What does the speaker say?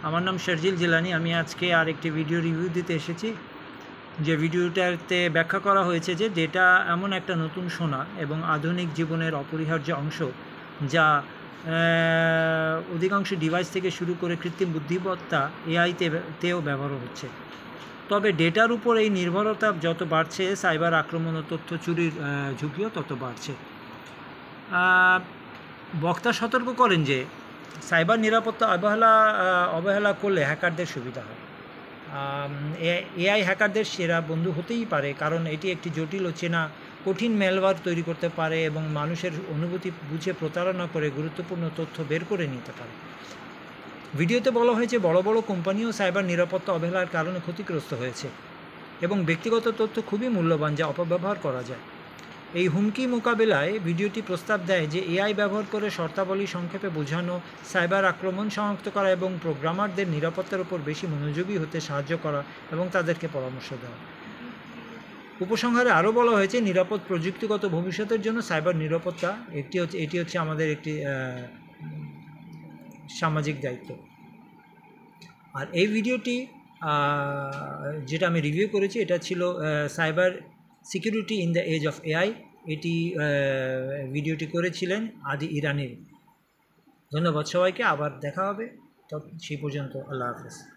আমার নাম শারজিল জিলানি। আমি আজকে আরেকটি ভিডিও রিভিউ দিতে এসেছি। যে ভিডিওটাতে ব্যাখ্যা করা হয়েছে যে ডেটা এমন একটা নতুন সোনা এবং আধুনিক জীবনের অপরিহার্য অংশ, যা অধিকাংশ ডিভাইস থেকে শুরু করে কৃত্রিম বুদ্ধিমত্তা এআইতেও ব্যবহার হচ্ছে। তবে ডেটার উপর এই নির্ভরতা যত বাড়ছে, সাইবার আক্রমণ ও তথ্য চুরির ঝুঁকিও তত বাড়ছে। বক্তা সতর্ক করেন যে সাইবার নিরাপত্তা অবহেলা করলে হ্যাকারদের সুবিধা হয়। এআই হ্যাকারদের সেরা বন্ধু হতেই পারে, কারণ এটি একটি জটিল ও চেনা কঠিন ম্যালওয়্যার তৈরি করতে পারে এবং মানুষের অনুভূতি বুঝে প্রতারণা করে গুরুত্বপূর্ণ তথ্য বের করে নিতে পারে। ভিডিওতে বলা হয়েছে বড় বড় কোম্পানিও সাইবার নিরাপত্তা অবহেলার কারণে ক্ষতিগ্রস্ত হয়েছে এবং ব্যক্তিগত তথ্য খুবই মূল্যবান, যা অপব্যবহার করা যায়। এই হুমকি মোকাবেলায় ভিডিওটি প্রস্তাব দেয় যে এআই ব্যবহার করে শর্তাবলী সংক্ষেপে বোঝানো, সাইবার আক্রমণ শনাক্ত করা এবং প্রোগ্রামারদের নিরাপত্তার উপর বেশি মনোযোগী হতে সাহায্য করা এবং তাদেরকে পরামর্শ দেওয়া। উপসংহারে আরও বলা হয়েছে নিরাপদ প্রযুক্তিগত ভবিষ্যতের জন্য সাইবার নিরাপত্তা এটি হচ্ছে আমাদের একটি সামাজিক দায়িত্ব। আর এই ভিডিওটি যেটা আমি রিভিউ করেছি, এটা ছিল cyber security in the age of AI. এটি ভিডিওটি করেছিলেন আদি ইরানি। ধন্যবাদ সবাইকে, আবার দেখা হবে। সেই পর্যন্ত আল্লাহ হাফেজ।